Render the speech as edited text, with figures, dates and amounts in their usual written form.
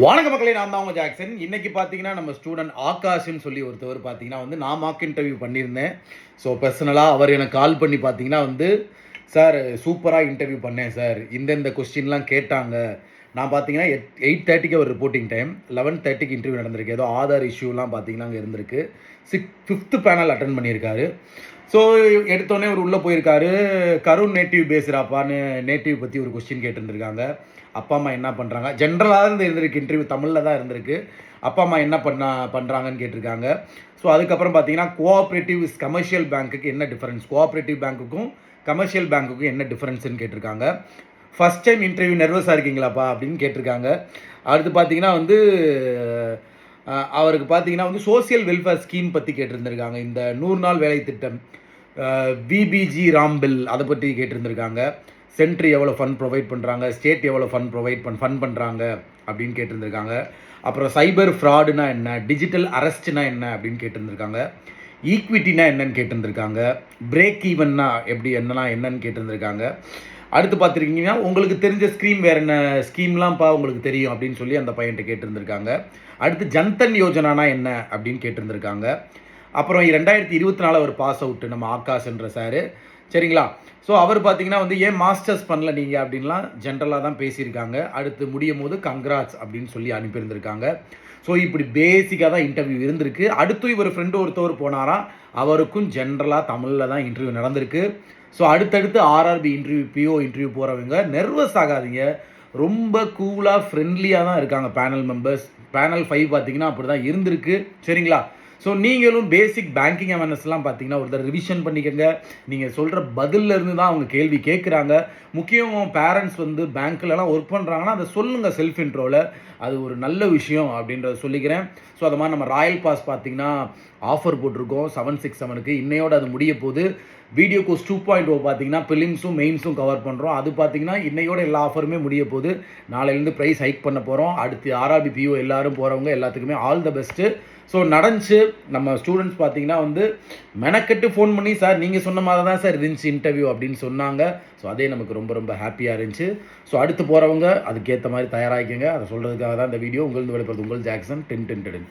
வணக்க மக்களே, நான் தான் உங்கள் ஜாக்சன். இன்றைக்கி பார்த்தீங்கன்னா நம்ம ஸ்டூடெண்ட் ஆகாஷ்ன்னு சொல்லி ஒருத்தவர் பார்த்தீங்கன்னா நான் மார்க் இன்டர்வியூ பண்ணியிருந்தேன். ஸோ பர்சனலாக அவர் எனக்கு கால் பண்ணி பார்த்தீங்கன்னா சார் சூப்பராக இன்டர்வியூ பண்ணேன் சார், இந்தந்த கொஸ்டின்லாம் கேட்டாங்க. நான் பார்த்தீங்கன்னா 8:30க்கு ஒரு ரிப்போர்ட்டிங் டைம், 11:30க்கு இன்டர்வியூ நடந்திருக்கு. ஏதோ ஆதார் இஷ்யூலாம் பார்த்தீங்கன்னா அங்கே இருந்திருக்கு. 5th பேனல் அட்டன் பண்ணியிருக்காரு. ஸோ எடுத்தோடனே ஒரு உள்ளே போயிருக்காரு. கருண் நேட்டிவ் பேசுகிறாப்பான்னு நேட்டிவ் பற்றி ஒரு கொஸ்டின் கேட்டுருந்துருக்காங்க. அப்பா அம்மா என்ன பண்ணுறாங்க, ஜென்ரலாக இருந்து இருந்திருக்கு. இன்டர்வியூ தமிழில் தான் இருந்திருக்கு. அப்பா அம்மா என்ன பண்ணுறாங்கன்னு கேட்டிருக்காங்க. ஸோ அதுக்கப்புறம் பார்த்தீங்கன்னா கோஆப்ரேட்டிவ் கமர்ஷியல் பேங்க்குக்கு என்ன டிஃபரன்ஸ், கோஆப்ரேட்டிவ் பேங்க்குக்கும் கமர்ஷியல் பேங்க்குக்கும் என்ன டிஃபரன்ஸ்ன்னு கேட்டிருக்காங்க. ஃபஸ்ட் டைம் இன்டர்வியூ நர்வஸாக இருக்கீங்களாப்பா அப்படின்னு கேட்டிருக்காங்க. அடுத்து பார்த்தீங்கன்னா அவருக்கு பார்த்தீங்கன்னா சோசியல் வெல்ஃபேர் ஸ்கீம் பற்றி கேட்டிருந்திருக்காங்க. இந்த 100 நாள் வேலை திட்டம், விபிஜி ராம்பில் அதை பற்றி கேட்டிருந்திருக்காங்க. சென்ட்ரி எவ்வளோ ஃபண்ட் ப்ரொவைட் பண்ணுறாங்க, ஸ்டேட் எவ்வளோ ஃபண்ட் பண்ணுறாங்க அப்படின்னு கேட்டிருந்திருக்காங்க. அப்புறம் சைபர் ஃப்ராடுனா என்ன, டிஜிட்டல் அரெஸ்ட்னா என்ன அப்படின்னு கேட்டிருந்திருக்காங்க. ஈக்விட்டினா என்னன்னு கேட்டிருந்திருக்காங்க. பிரேக் ஈவன்னா என்னன்னு கேட்டிருந்திருக்காங்க. அடுத்து பார்த்துருக்கீங்கன்னா உங்களுக்கு தெரிஞ்ச வேறு என்ன ஸ்கீம்லாம்ப்பா உங்களுக்கு தெரியும் அப்படின்னு சொல்லி அந்த பையன்ட்டு கேட்டிருந்திருக்காங்க. அடுத்து ஜன்தன் யோஜனானா என்ன அப்படின்னு கேட்டிருந்திருக்காங்க. அப்புறம் 2024 அவர் பாஸ் அவுட்டு நம்ம ஆகாஷ்ன்ற சார், சரிங்களா. ஸோ அவர் பார்த்தீங்கன்னா ஏன் மாஸ்டர்ஸ் பண்ணல நீங்கள் அப்படின்லாம் ஜென்ரலாக தான் பேசியிருக்காங்க. அடுத்து முடியும் போது கங்க்ராட்ஸ் அப்படின்னு சொல்லி அனுப்பியிருந்திருக்காங்க. ஸோ இப்படி பேசிக்காக தான் இன்டர்வியூ இருந்திருக்கு. அடுத்து இவர் ஃப்ரெண்டு ஒருத்தவர் போனாராம், அவருக்கும் ஜென்ரலாக தமிழில் தான் இன்டர்வியூ நடந்திருக்கு. ஸோ அடுத்தடுத்து ஆர்ஆர்பி இன்டர்வியூ, பிஓ இன்டர்வியூ போகிறவங்க நர்வஸ் ஆகாதீங்க, ரொம்ப கூலாக ஃப்ரெண்ட்லியாக தான் இருக்காங்க பேனல் மெம்பர்ஸ். பேனல் 5 பார்த்தீங்கன்னா அப்படி தான் இருந்திருக்கு, சரிங்களா. ஸோ நீங்களும் பேசிக் பேங்கிங் அவேர்னஸ்லாம் பார்த்தீங்கன்னா ஒரு தடவை ரிவிஷன் பண்ணிக்கோங்க. நீங்கள் சொல்கிற பதிலிருந்து தான் அவங்க கேள்வி கேட்குறாங்க. முக்கியம் பேரண்ட்ஸ் பேங்க்லலாம் ஒர்க் பண்ணுறாங்கன்னா அதை சொல்லுங்கள் செல்ஃப் இன்ட்ரோவில், அது ஒரு நல்ல விஷயம் அப்படின்றத சொல்லிக்கிறேன். ஸோ அது மாதிரி நம்ம ராயல் பாஸ் பார்த்தீங்கன்னா ஆஃபர் போட்டிருக்கோம் 767க்கு, இன்னையோடு அது முடிய போகுது. வீடியோ கோர்ஸ் 2.0 பார்த்தீங்கன்னா பிலிம்ஸும் மெயின்ஸும் கவர் பண்ணுறோம். அது பார்த்தீங்கன்னா இன்னையோட எல்லா ஆஃபருமே முடிய போகுது. நாளையிலேருந்து ப்ரைஸ் ஹைக் பண்ண போகிறோம். அடுத்து ஆர்ஆர்பி பிஓ எல்லோரும் போகிறவங்க எல்லாத்துக்குமே ஆல் த பெஸ்ட்டு. ஸோ நடந்துச்சு. நம்ம ஸ்டூடெண்ட்ஸ் பார்த்தீங்கன்னா மெனக்கெட்டு ஃபோன் பண்ணி சார் நீங்கள் சொன்ன மாதிரி தான் சார் இருந்துச்சு இன்டர்வியூ அப்படின்னு சொன்னாங்க. ஸோ அதே நமக்கு ரொம்ப ரொம்ப ஹாப்பியாக இருந்துச்சு. ஸோ அடுத்து போகிறவங்க அதுக்கேற்ற மாதிரி தயாராகிக்கங்க. அதை சொல்கிறதுக்காக தான் இந்த வீடியோ. உங்களுக்கு விடைபெறுவது உங்கள் ஜாக்சன் 1010.